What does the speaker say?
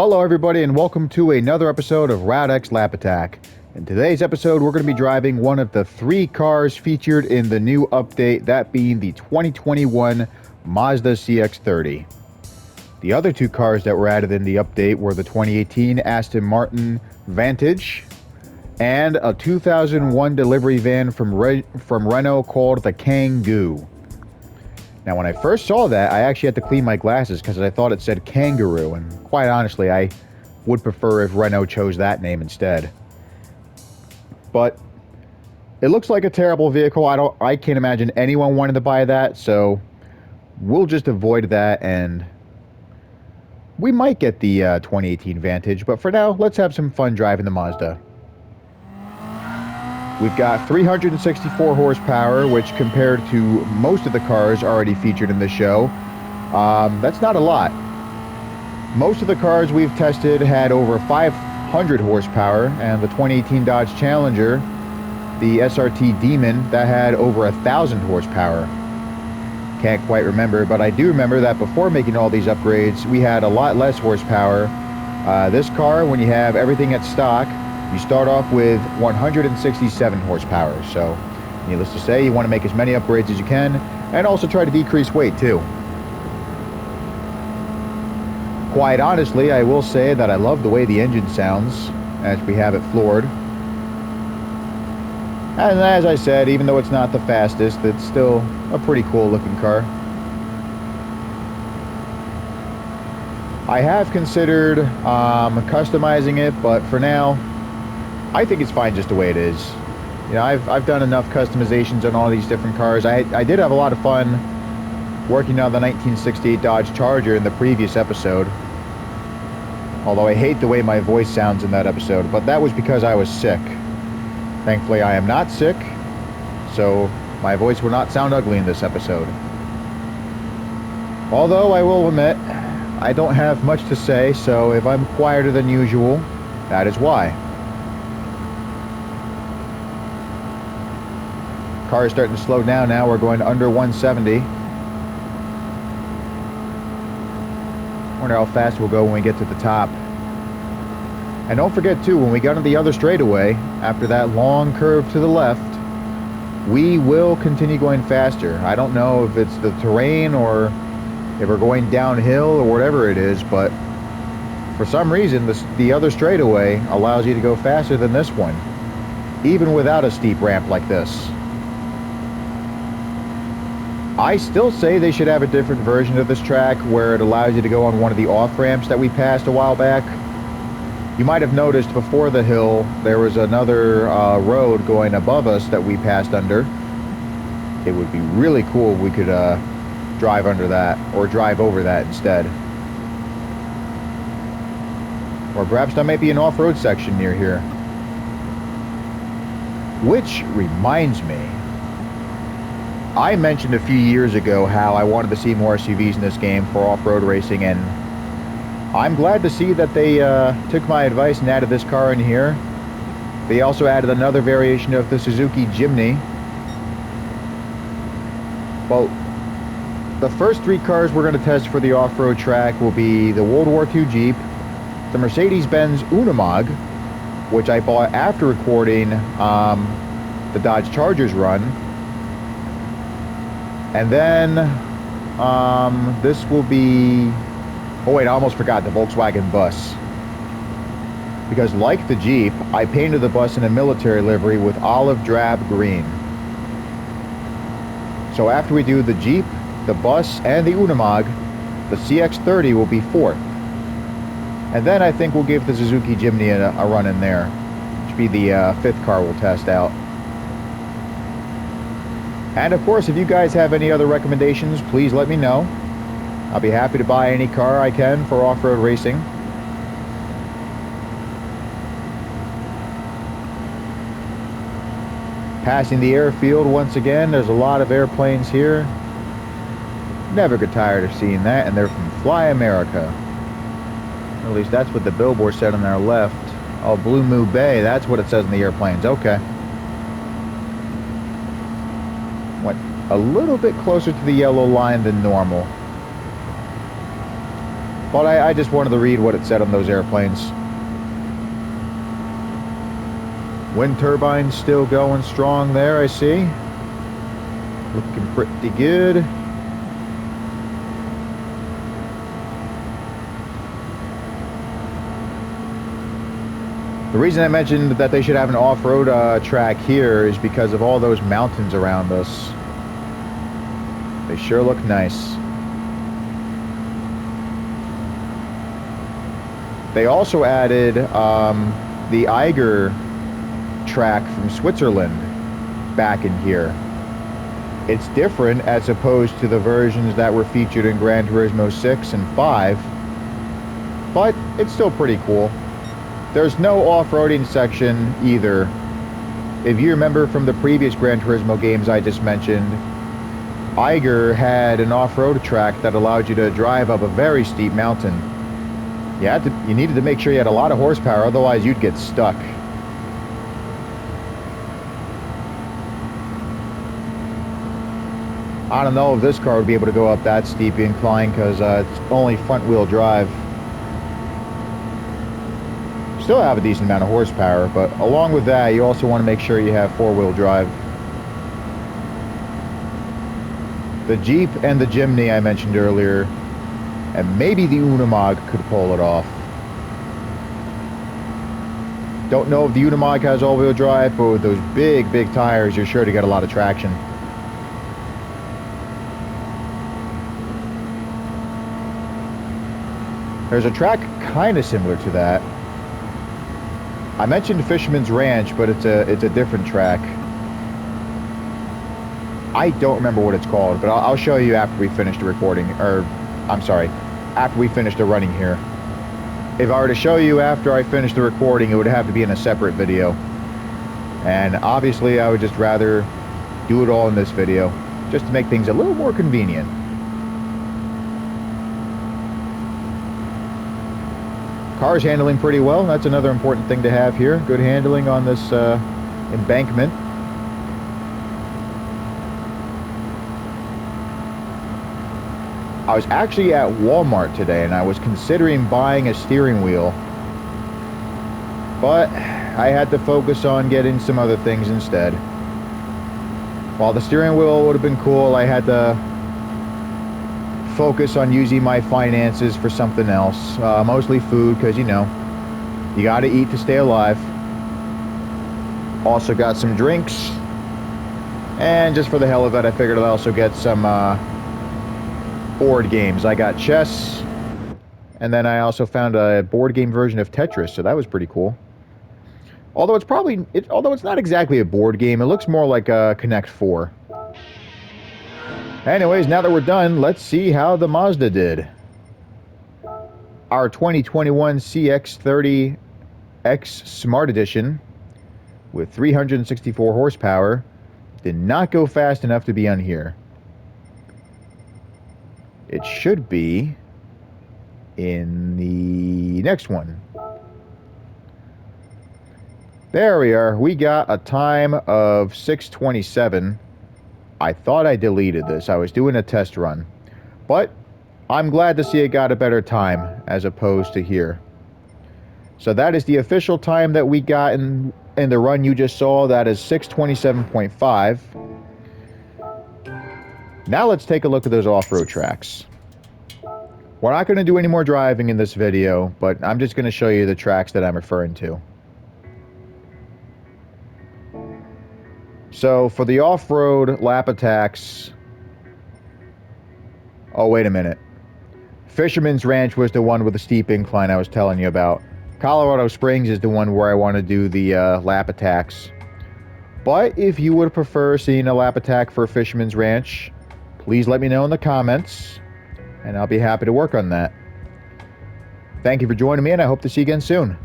Hello everybody and welcome to another episode of RadX Lap Attack. In today's episode we're going to be driving one of the 3 cars featured in the new update, that being the 2021 Mazda CX30. The other 2 cars that were added in the update were the 2018 Aston Martin Vantage and a 2001 delivery van from Renault called the Kangoo. Now, when I first saw that, I actually had to clean my glasses because I thought it said kangaroo, and quite honestly, I would prefer if Renault chose that name instead. But it looks like a terrible vehicle. I can't imagine anyone wanting to buy that, so we'll just avoid that, and we might get the 2018 Vantage, but for now, let's have some fun driving the Mazda. We've got 364 horsepower, which compared to most of the cars already featured in the show, that's not a lot. Most of the cars we've tested had over 500 horsepower, and the 2018 Dodge Challenger, the SRT Demon, that had over 1,000 horsepower. Can't quite remember, but I do remember that before making all these upgrades, we had a lot less horsepower. This car, when you have everything at stock, you start off with 167 horsepower, so needless to say, you want to make as many upgrades as you can, and also try to decrease weight too. Quite honestly, I will say that I love the way the engine sounds as we have it floored. And as I said, even though it's not the fastest, it's still a pretty cool looking car. I have considered customizing it, but for now, I think it's fine just the way it is. You know, I've done enough customizations on all these different cars. I did have a lot of fun working on the 1968 Dodge Charger in the previous episode. Although I hate the way my voice sounds in that episode, but that was because I was sick. Thankfully, I am not sick, so my voice will not sound ugly in this episode. Although I will admit, I don't have much to say, so if I'm quieter than usual, that is why. Car is starting to slow down now. We're going under 170. Wonder how fast we'll go when we get to the top. And don't forget too, when we get on the other straightaway, after that long curve to the left, we will continue going faster. I don't know if it's the terrain or if we're going downhill or whatever it is, but for some reason the other straightaway allows you to go faster than this one, even without a steep ramp like this. I still say they should have a different version of this track where it allows you to go on one of the off-ramps that we passed a while back. You might have noticed before the hill there was another road going above us that we passed under. It would be really cool if we could drive under that, or drive over that instead. Or perhaps there might be an off-road section near here. Which reminds me, I mentioned a few years ago how I wanted to see more SUVs in this game for off-road racing, and I'm glad to see that they took my advice and added this car in here. They also added another variation of the Suzuki Jimny. Well, the first 3 cars we're going to test for the off-road track will be the World War II Jeep, the Mercedes-Benz Unimog, which I bought after recording the Dodge Charger's run. And then this will be, oh wait, I almost forgot, the Volkswagen bus. Because like the Jeep, I painted the bus in a military livery with olive drab green. So after we do the Jeep, the bus, and the Unimog, the CX30 will be 4th. And then I think we'll give the Suzuki Jimny a run in there, which will be the 5th car we'll test out. And of course, if you guys have any other recommendations, please let me know. I'll be happy to buy any car I can for off-road racing. Passing the airfield once again. There's a lot of airplanes here. Never get tired of seeing that, and they're from Fly America. At least that's what the billboard said on our left. Oh, Blue Moo Bay, that's what it says in the airplanes. Okay. Went a little bit closer to the yellow line than normal. But I just wanted to read what it said on those airplanes. Wind turbines still going strong there, I see. Looking pretty good. The reason I mentioned that they should have an off-road track here is because of all those mountains around us. They sure look nice. They also added the Eiger track from Switzerland back in here. It's different as opposed to the versions that were featured in Gran Turismo 6 and 5, but it's still pretty cool. There's no off-roading section either. If you remember from the previous Gran Turismo games I just mentioned, Eiger had an off-road track that allowed you to drive up a very steep mountain. You needed to make sure you had a lot of horsepower, otherwise you'd get stuck. I don't know if this car would be able to go up that steep incline because it's only front-wheel drive. Still have a decent amount of horsepower, but along with that, you also want to make sure you have four-wheel drive. The Jeep and the Jimny I mentioned earlier, and maybe the Unimog could pull it off. Don't know if the Unimog has all-wheel drive, but with those big tires, you're sure to get a lot of traction. There's a track kind of similar to that. I mentioned Fisherman's Ranch, but it's a different track. I don't remember what it's called, but I'll show you after we finish the recording, or I'm sorry, after we finish the running here. If I were to show you after I finish the recording, it would have to be in a separate video. And obviously, I would just rather do it all in this video, just to make things a little more convenient. Car's handling pretty well. That's another important thing to have here. Good handling on this embankment. I was actually at Walmart today and I was considering buying a steering wheel, but I had to focus on getting some other things instead. While the steering wheel would have been cool, I had to focus on using my finances for something else, mostly food, because you know, you gotta eat to stay alive. Also got some drinks, and just for the hell of it, I figured I'd also get some board games. I got chess, and then I also found a board game version of Tetris, so that was pretty cool. Although it's not exactly a board game, it looks more like a Connect 4. Anyways, now that we're done, let's see how the Mazda did. Our 2021 CX30 X Smart Edition with 364 horsepower did not go fast enough to be on here. It should be in the next one. There we are. We got a time of 6:27. I thought I deleted this. I was doing a test run. But I'm glad to see it got a better time as opposed to here. So that is the official time that we got in the run you just saw. That is 6:27.5. Now let's take a look at those off-road tracks. We're not going to do any more driving in this video, but I'm just going to show you the tracks that I'm referring to. So for the off-road lap attacks, oh wait a minute, Fisherman's Ranch was the one with the steep incline I was telling you about. Colorado Springs is the one where I want to do the lap attacks. But if you would prefer seeing a lap attack for Fisherman's Ranch, please let me know in the comments, and I'll be happy to work on that. Thank you for joining me, and I hope to see you again soon.